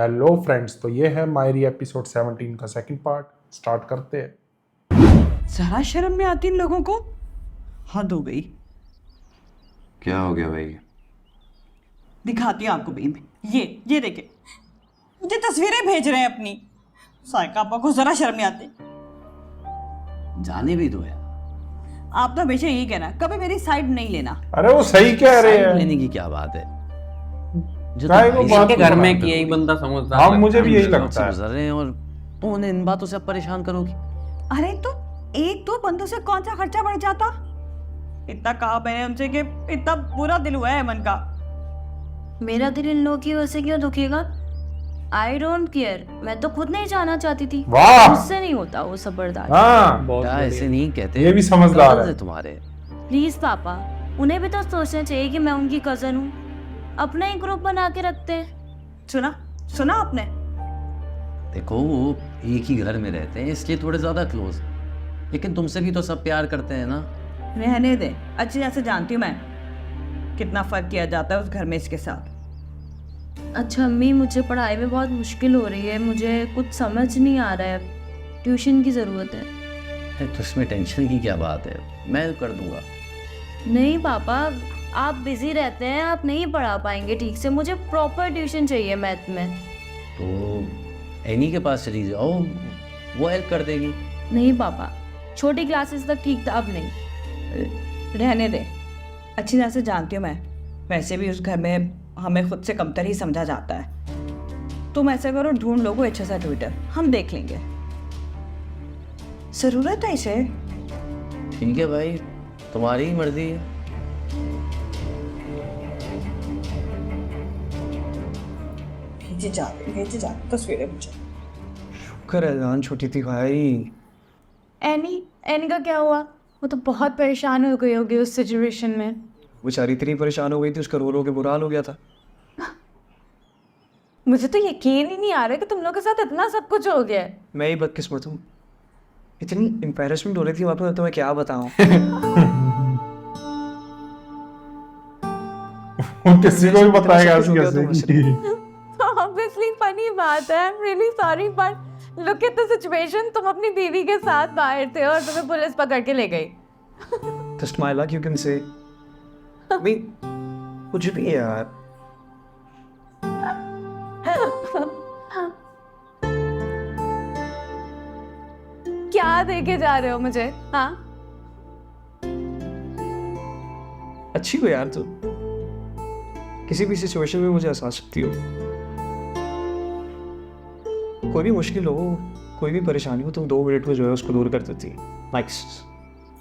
Hello friends, तो ये है मायरी एपिसोड 17 का सेकंड पार्ट। स्टार्ट करते हैं। जरा शर्म में आती इन लोगों को, हद हो गई। क्या हो गया भाई? दिखाती हूँ आपको बीम, ये देखे, मुझे तस्वीरें भेज रहे हैं अपनी। साइका आपा को जरा शर्म नहीं आती। जाने भी दो यार। आप तो हमेशा यही कहना, कभी मेरी साइड नहीं लेना। अरे वो सही कह रहे साइड हैं। लेने की क्या बात है? जो चाहे वो बात के को घर में बनाते कि यही हो। बंदा समझदार हाँ, लगता मुझे है। भी यही हम लगता है। गुजर रहे हैं और तुम उन्हें इन बातों से अब परेशान करोगी। अरे तो एक दो बंदों से कौन सा खर्चा बढ़ जाता। इतना कहा मैंने उनसे कि इतना बुरा दिल हुआ है मन का। मेरा दिल इन लोगों की वजह से क्यों दुखेगा? I don't care. मैं तो खुद नहीं जाना चाहती थी, वाह। मुझसे नहीं होता वो सब बर्दाश्त। हाँ, बेटा ऐसे नहीं कहते। ये भी समझदार कज़न्स है। तुम्हारे। प्लीज पापा, उन्हें भी तो सोचना चाहिए कि मैं उनकी कजन हूँ। अपना ही ग्रुप बना के रखते हैं। सुना आपने? देखो वो एक ही घर में रहते हैं इसलिए थोड़े ज्यादा क्लोज हैं। लेकिन तुमसे भी तो सब प्यार करते हैं ना। रहने दे, अच्छी तरह से जानती हूँ मैं कितना फर्क किया जाता है उस घर में इसके साथ। अच्छा अम्मी, मुझे पढ़ाई में बहुत मुश्किल हो रही है, मुझे कुछ समझ नहीं आ रहा है, ट्यूशन की ज़रूरत है। अरे तो इसमें टेंशन की क्या बात है, मैं कर दूंगा। नहीं पापा, आप बिजी रहते हैं, आप नहीं पढ़ा पाएंगे ठीक से। मुझे प्रॉपर ट्यूशन चाहिए मैथ में। तो एनी के पास चली जाओ, वो हेल्प कर देगी। नहीं पापा, छोटी क्लासेस तक ठीक था, अब नहीं। रहने दे, अच्छी तरह से जानती हूँ मैं। वैसे भी उस घर में हमें खुद से कमतर ही समझा जाता है। तुम ऐसा करो, ढूंढ लो कोई अच्छा सा ट्विटर, हम देख लेंगे। जरूरत है इसे। ठीक है भाई, तुम्हारी ही मर्जी है। भेजे जा तस्वीरें मुझे। शुक्र है जान छोटी थी भाई। एनी का क्या हुआ? वो तो बहुत परेशान हो गई होगी उस सिचुएशन में। बेचारी इतनी परेशान हो गई थी, उसका रो रो के बुरा हाल हो गया था। मुझे तो यकीन ही नहीं आ रहा कि तुम लोग के साथ इतना सब कुछ हो गया है। मैं ही बदकिस्मत हूँ। इतनी एम्बैरेसमेंट हो रही थी वहाँ पे, तो मैं क्या बताऊँ। किसी को भी बताएगा सब कुछ हो गया तो कैसे। ऑब्वियसली फनी बात है। I am really sorry but look at the situation. तुम अपनी दीदी के साथ बाहर थे और तुम्हें पुलिस पकड़ के ले गई। Just my luck you can say. कुछ भी है यार। क्या देके जा रहे हो मुझे? हाँ, अच्छी हो यार तू। किसी भी सिचुएशन में मुझे हंसा सकती हो। कोई भी मुश्किल हो, कोई भी परेशानी हो, तुम 2 मिनट में जो है उसको दूर कर देती। नाइस।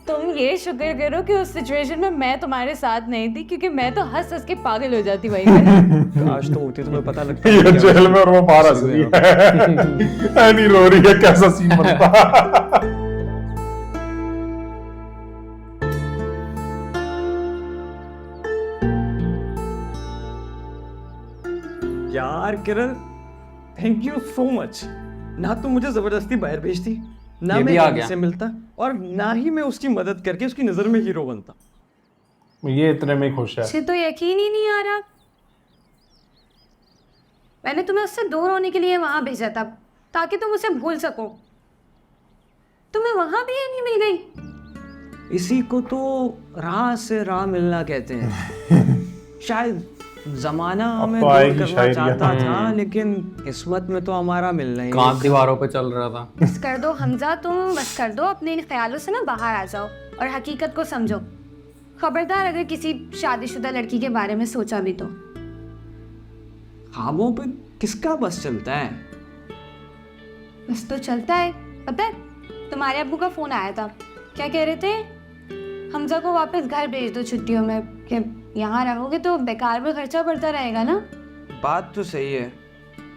तुम ये शुक्र करो कि उस सिचुएशन में मैं तुम्हारे साथ नहीं थी, क्योंकि मैं तो हंस हंस के पागल हो जाती भाई। काश तो होती, तुम्हें पता लगता। ये जेल में और वो बाहर हंस रही है। एनी रो रही है, कैसा सीन बनता। यार किरण, थैंक यू सो मच। ना तुम मुझे जबरदस्ती बाहर भेजती, ना ये मैं भी आ किरण गया। से मिलता, और ना ही मैं उसकी मदद करके उसकी नजर में हीरो बनता। ये इतने में ही खुश है। मुझे तो यकीन ही नहीं आ रहा। मैंने तुम्हें उससे दूर होने के लिए वहां भेजा था ताकि तुम उसे भूल सको। तुम्हें वहां भी नहीं मिल गई। इसी को तो राह से राह मिलना कहते हैं। शायद जमाना हमें तो दूर आएगी करना शायरी। चाहता था, लेकिन किस्मत में तो हमारा मिलना ही कांच दीवारों पे चल रहा था। बस कर दो हमजा, तुम बस कर दो। अपने इन ख्यालों से ना बाहर आ जाओ और हकीकत को समझो। खबरदार अगर किसी शादीशुदा लड़की के बारे में सोचा भी तो। ख्वाबों पे किसका बस चलता है। बस तो चलता है। पता है, तुम्हारे अब्बू का फोन आया था। क्या कह रहे थे? हमजा को वापस घर भेज दो छुट्टियों में, कि यहाँ रहोगे तो बेकार में खर्चा बढ़ता रहेगा ना। बात तो सही है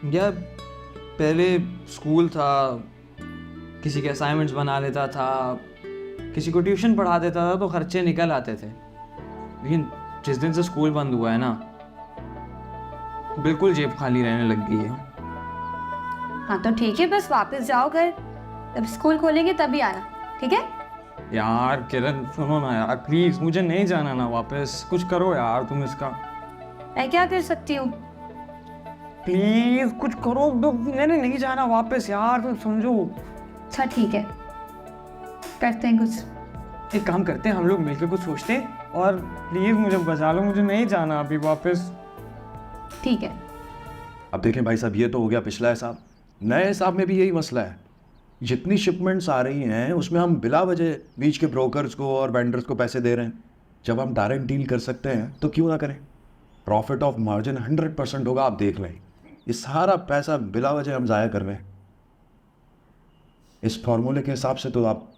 यार। पहले स्कूल था, किसी के असाइनमेंट्स बना लेता था, किसी को ट्यूशन पढ़ा देता था, तो खर्चे निकल आते थे। लेकिन जिस दिन से स्कूल बंद हुआ है ना, बिल्कुल जेब खाली रहने लग गई है। हाँ तो ठीक है, बस वापस जाओ घर। जब स्कूल खोलेंगे तभी आना, ठीक है? यार किरण सुनो ना यार, प्लीज मुझे नहीं जाना ना वापस। कुछ करो यार तुम इसका। मैं क्या कर सकती हूँ? प्लीज कुछ करो, मैंने नहीं जाना वापस यार, तुम समझो। अच्छा ठीक है, करते हैं कुछ। एक काम करते हैं, हम लोग मिलकर कुछ सोचते हैं, और प्लीज मुझे बचा लो, मुझे नहीं जाना अभी वापस। ठीक है। अब देखें भाई साहब, ये तो हो गया पिछला हिसाब। नए हिसाब में भी यही मसला है, जितनी शिपमेंट्स आ रही हैं उसमें हम बिला वजह बीच के ब्रोकर्स को और वेंडर्स को पैसे दे रहे हैं। जब हम डायरेक्ट डील कर सकते हैं तो क्यों ना करें। प्रॉफिट ऑफ मार्जिन 100% होगा, आप देख लें। ये सारा पैसा बिला वजह हम ज़ाया कर रहे हैं। इस फार्मूले के हिसाब से तो आप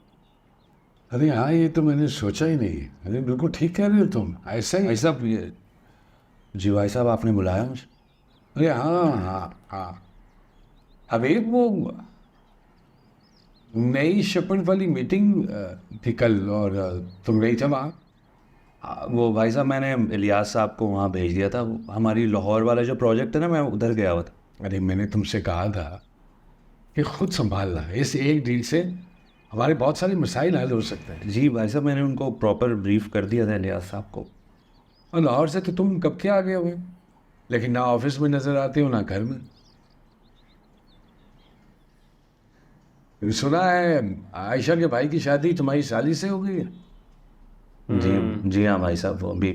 अरे हाँ, ये तो मैंने सोचा ही नहीं। अरे बिल्कुल ठीक कह रहे हो तुम। ऐसा ही ऐसा जी भाई साहब, आपने बुलाया मुझे? अरे हाँ हाँ हाँ, अभी वो नई शिपमेंट वाली मीटिंग थी कल, और तुम गई थे वहाँ? वो भाई साहब, मैंने इलियास साहब को वहाँ भेज दिया था। हमारी लाहौर वाला जो प्रोजेक्ट है ना, मैं उधर गया हुआ था। अरे मैंने तुमसे कहा था कि खुद संभालना, इस एक डील से हमारे बहुत सारे मसाइल हल हो सकते हैं। जी भाई साहब, मैंने उनको प्रॉपर ब्रीफ कर दिया था इलियास साहब को। और लाहौर से तो तुम कब के आ गए हुए, लेकिन ना ऑफिस में नज़र आते हो ना घर में। सुना है आयशा के भाई की शादी तुम्हारी साली से हो गई है? जी हाँ भाई साहब, वो अभी,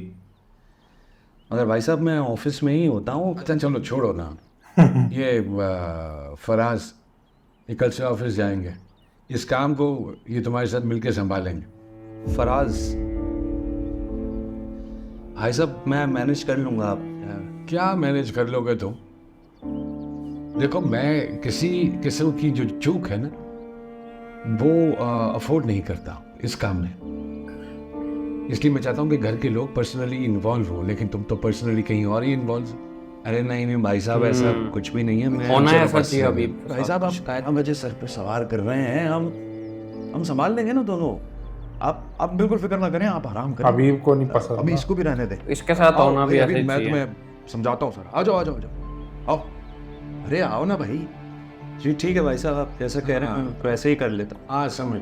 मगर भाई साहब मैं ऑफिस में ही होता हूँ। अच्छा चलो छोड़ो ना। ये फराज ये कल से ऑफिस जाएंगे, इस काम को ये तुम्हारे साथ मिलके संभालेंगे। फराज भाई साहब, मैं मैनेज कर लूँगा। आप क्या मैनेज कर लोगे तुम? देखो, मैं किसी किस्म की जो चूक है ना, वो अफोर्ड नहीं करता इस काम में। इसलिए मैं चाहता हूँ कि घर के लोग पर्सनली इन्वॉल्व हो, लेकिन तुम तो पर्सनली कहीं और ही इन्वॉल्व हो। अरे नहीं भाई साहब, ऐसा कुछ भी नहीं है। मैं होना चलो ऐसा बस, चाहिए अभी। भाई साहब आप कायदा वजह सर पे सवार कर रहे हैं, हम संभाल लेंगे ना दोनों। आप बिल्कुल फिक्र ना करें, आप आराम करें। अभी को नहीं पसंद अभी इसको भी रहने दें। इसके साथ आओ, होना भी अभी ऐसे मैं चाहिए। तुम्हें समझाता हूँ सर। आ जाओ आ जाओ आ जाओ, आओ। अरे आओ ना भाई। जी ठीक है भाई साहब, आप जैसा कह रहे हैं मैं वैसे ही कर लेता हूँ। हाँ समझ।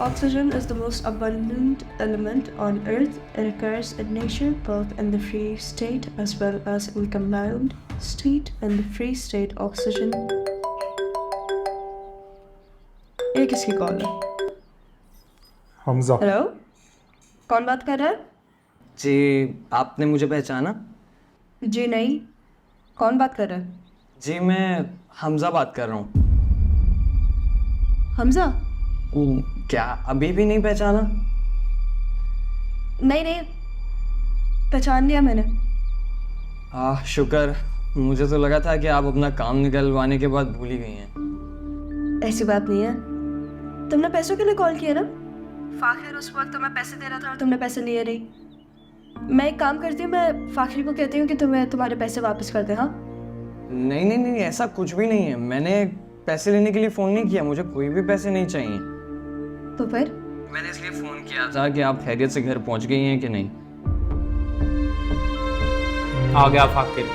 Oxygen is the most abundant element on Earth. It occurs in nature both in the free state as well as in combined state. In the free state, oxygen. ये किसकी कॉल है? हमजा। हेलो, कौन बात कर रहा है? जी, आपने मुझे पहचाना? जी नहीं, कौन बात कर रहा है? जी मैं हमजा बात कर रहा हूँ। हमजा? क्या अभी भी नहीं पहचाना? नहीं नहीं, पहचान लिया मैंने। शुक्र, मुझे तो लगा था कि आप अपना काम निकलवाने के बाद भूल ही गई हैं। ऐसी बात नहीं है। तुमने पैसों के लिए कॉल किया ना? फाखिर उस वक्त तुम्हें पैसे दे रहा था और तुमने पैसे लिए नहीं। मैं एक काम करती हूँ, मैं फाखिर को कहती हूँ कि तुम्हें तुम्हारे पैसे वापस कर दे। हाँ नहीं नहीं नहीं, ऐसा कुछ भी नहीं है। मैंने पैसे लेने के लिए फ़ोन नहीं किया, मुझे कोई भी पैसे नहीं चाहिए। तो फिर? मैंने इसलिए फ़ोन किया था कि आप खैरियत से घर पहुंच गई हैं कि नहीं। आ गया फाकिर।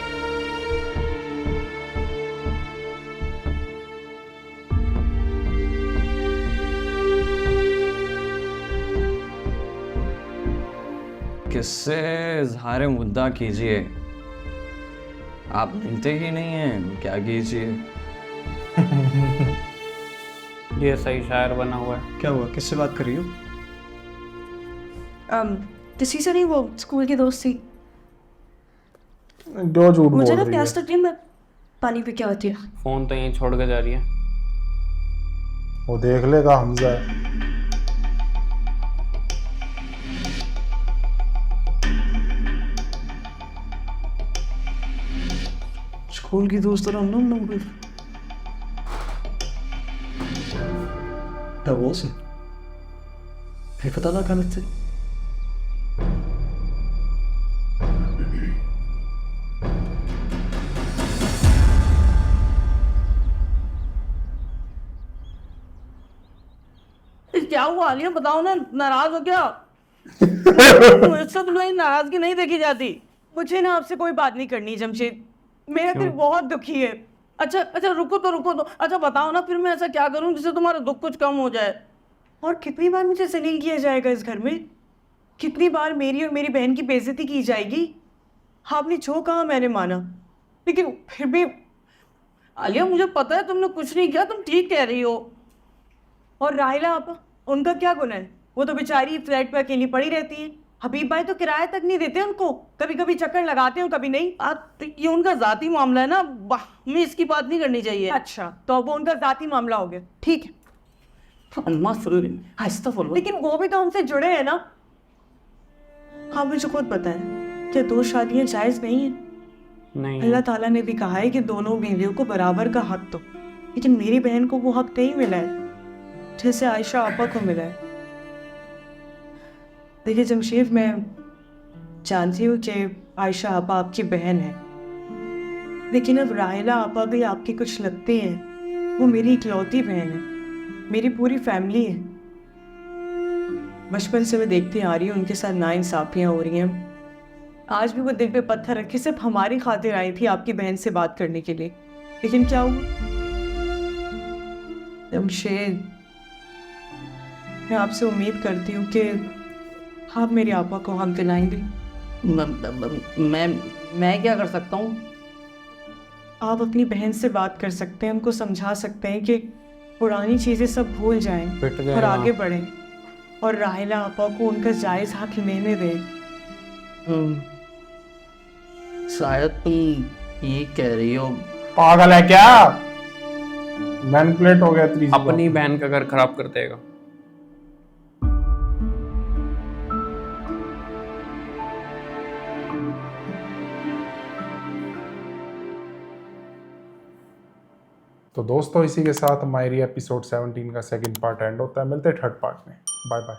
किससे इजहार मुद्दा कीजिए, आप मिलते ही नहीं हैं, क्या कीजिए। ये सही शायर बना हुआ है। क्या हुआ, किससे बात कर रही हो? किसी से नहीं, वो स्कूल की दोस्त थी। जो झूठ बोल मुझे ना रही है। प्यास लग रही है, मैं पानी पी के आती हूँ। फोन तो यहीं छोड़ के जा रही है। वो देख लेगा हमजा है। स्कूल की दोस्त और अननोन नंबर। क्या वो से फिर पता ना कहाँ थे। क्या हुआ आलिया, बताओ ना, नाराज हो क्या? मुझसे तुम्हारी नाराजगी नहीं देखी जाती। मुझे ना आपसे कोई बात नहीं करनी जमशेद, मेरा दिल बहुत दुखी है। अच्छा अच्छा रुको तो अच्छा बताओ ना फिर मैं ऐसा क्या करूं जिससे तुम्हारा दुख कुछ कम हो जाए। और कितनी बार मुझे जलील किया जाएगा इस घर में? कितनी बार मेरी और मेरी बहन की बेइज्जती की जाएगी? आपने जो कहा मैंने माना, लेकिन फिर भी आलिया मुझे पता है तुमने कुछ नहीं किया, तुम ठीक कह रही हो। और राहिला आपा, उनका क्या गुनाह है? वो तो बेचारी फ्लैट पे अकेली पड़ी रहती है। हबीब भाई तो किराया तक नहीं देते उनको, कभी कभी चक्कर लगाते हो कभी नहीं। तो ये उनका जाती मामला है ना, हमें इसकी बात नहीं करनी चाहिए। अच्छा तो वो उनका जाती मामला हो गया, ठीक है। लेकिन वो भी तो हमसे जुड़े हैं ना। हाँ मुझे खुद पता है कि 2 शादियां जायज नहीं है। नहीं अल्लाह ताला ने भी कहा है कि दोनों बीवियों को बराबर का हक दो, लेकिन मेरी बहन को वो हक नहीं मिला है जैसे आयशा आपा को मिला है। देखिए जमशेद, मैं जानती हूँ कि आयशा आपा आपकी बहन है, लेकिन अब राहिला आपा भी आपकी कुछ लगती हैं। वो मेरी इकलौती बहन है, मेरी पूरी फैमिली है। बचपन से मैं देखती आ रही हूँ उनके साथ नाइंसाफियाँ हो रही हैं। आज भी वो दिल पे पत्थर रखे सिर्फ हमारी खातिर आई थी आपकी बहन से बात करने के लिए, लेकिन क्या हुआ? जमशेद, मैं आपसे उम्मीद करती हूँ कि आप मेरी आपा को हक दिलाएंगे। मैं क्या कर सकता हूँ? आप अपनी बहन से बात कर सकते हैं, उनको समझा सकते हैं कि पुरानी चीज़ें सब भूल जाएं पिट गए और वहाँ। आगे बढ़ें, और राहिला आपा को उनका जायज़ हक लेने दें। शायद तुम ये कह रही हो। पागल है क्या? मैनिपुलेट हो गया त्रिजी को। अपनी बहन का घर खराब कर देगा। तो दोस्तों इसी के साथ हमारी एपिसोड 17 का सेकंड पार्ट एंड होता है। मिलते हैं थर्ड पार्ट में। Bye bye.